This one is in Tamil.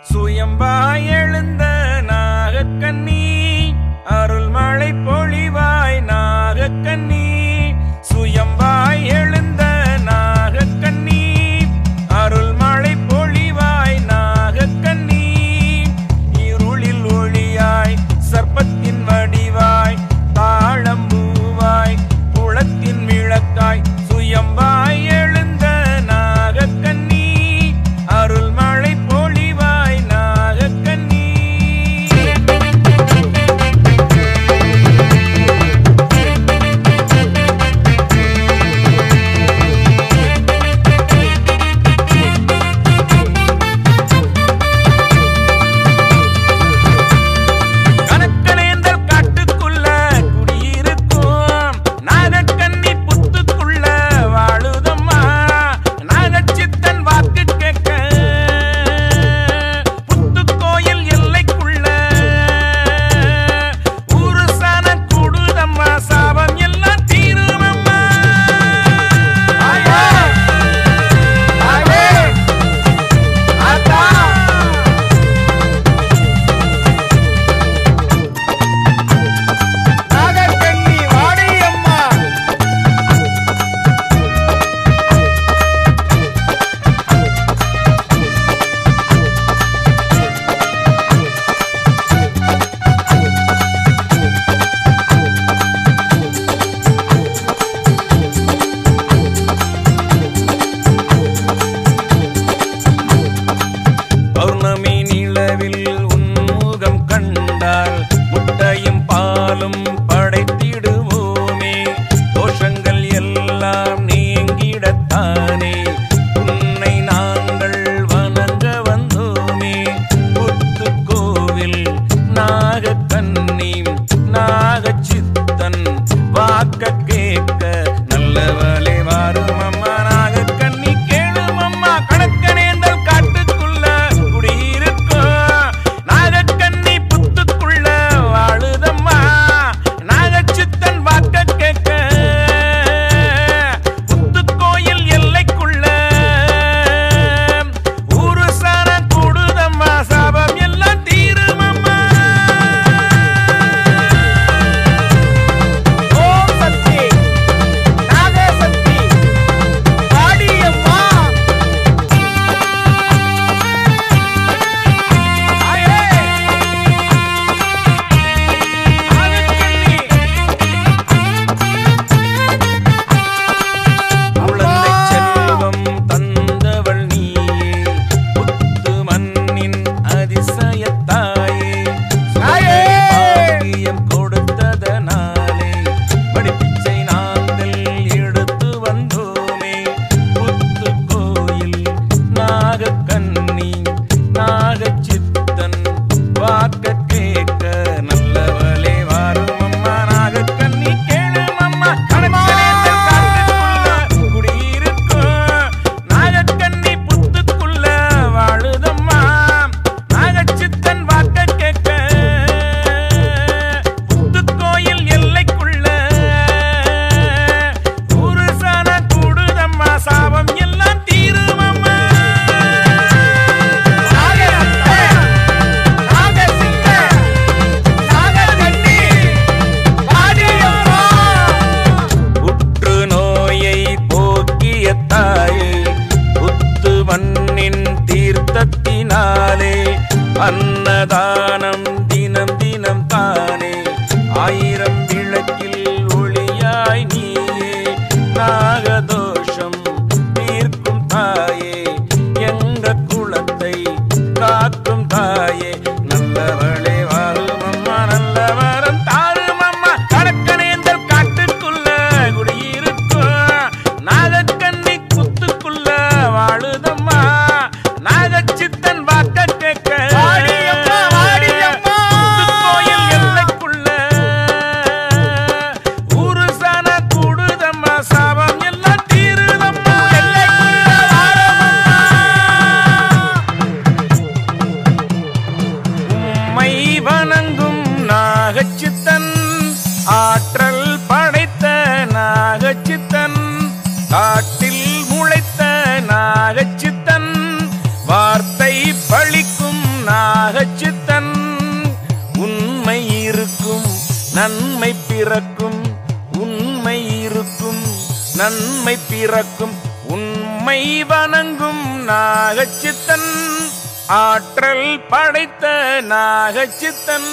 சுயம்பாய் எழுந்த நாகக்கன்னி அருள்மழை பொழிவாய் நாகக்கன்னி சுயம்பாய் எழுந்த நாகக்கன்னி அருள்மழை பொழிவாய் நாகக்கன்னி இருளில் ஒளியாய் சர்ப்பத்தின் வடிவாய் தாழம்பூவாய் குளத்தின் விளக்காய் சுயம்பாய் எழுந்த நாகக்கன்னி அருள்மழை பொழிவாய் நாகக்கன்னி கணக்கணேந்தல் காட்டுக்குள்ள குடியிருக்கும் நாகக்கன்னி புத்துக்குள்ள வாழுதம்மா நாகச்சித்தன் வாக்கு கேட்க புத்துக்கோயில் எல்லைக்குள்ள ஊருசான கூடுதம்மா சாபம் எல்லாம் தீருமம்மா நாகக்கன்னி வாடியம்மா பௌர்ணமி நிலவில் உன்முகம் கண்டால் முட்டையும் பாலும் படைத்திடுவோமே தோஷங்கள் எல்லாம் நீங்கிடத்தானே உன்னை நாங்கள் வணங்க வந்தோமே புத்துக்கோவில் நாகக்கன்னி நாகச்சித்தன் வாக்க கேட்க நல்லவளே வாரும் அம்மா நாகக்கன்னி கேளும் அம்மா கணக்கணேந்தல் காட்டுக்குள்ள குடியிருக்கும் நாகக்கன்னி புத்துக்குள்ள வாழுதம்மா நாகச்சித்தன் வாக்க கேட்க புத்துக்கோயில் எல்லைக்குள்ள ஊருசான கூடுதம்மா சாபம் எல்லாம் தீருமம்மா ஓம் சக்தி நாகசக்தி வாடியம்மா ஆயே நாகக்கன்னி குழந்தை செல்வம் தந்தவள் நீயே புத்து மண்ணின் அதிசயத்தாயே பாக்கியம் கொடுத்ததனாலே படிப்பிச்சை நாங்கள் எடுத்து வந்தோமே புத்து கோயில் நாகக்கன்னி நாகச்சித்தன் வாக்க கேட்க நல்லவளே வாரும் அம்மா நாகக்கன்னி கேளும் அம்மா கணக்கணேந்தல் காட்டுக்குள்ள குடியிருக்கும் நாகக்கன்னி புத்துக்குள்ள வாழுதம்மா நாகச்சித்தன் வாக்க கேட்க புத்துக்கோயில் எல்லைக்குள்ள ஊருசான கூடுதம்மா சாபம் எல்லாம் தீருமம்மா உற்று நோயை போக்கிய தாயே புத்து மண்ணின் தீர்த்தத்தினாலே அன்னதானம் தினம் தினம் தானே ஆயிரம் விளக்கில் ஒளியாய் நீயே நாகதோஷம் தீர்க்கும் தாயே எங்க குலத்தை காக்கும் தாயே நல்லவளே வாரும் அம்மா நல்ல வரம் தாரும் அம்மா கணக்கணேந்தல் காட்டுக்குள்ள குடியிருக்கும் நாகக்கன்னி புத்துக்குள்ள வாழுதம்மா நாகச்சித்தன் வாக்க கேட்க வாடியம்மா நன்மை பிறக்கும் உண்மை இருக்கும், நன்மை பிறக்கும் உண்மை வணங்கும் நாகச்சித்தன், ஆற்றல் படைத்த நாகச்சித்தன்.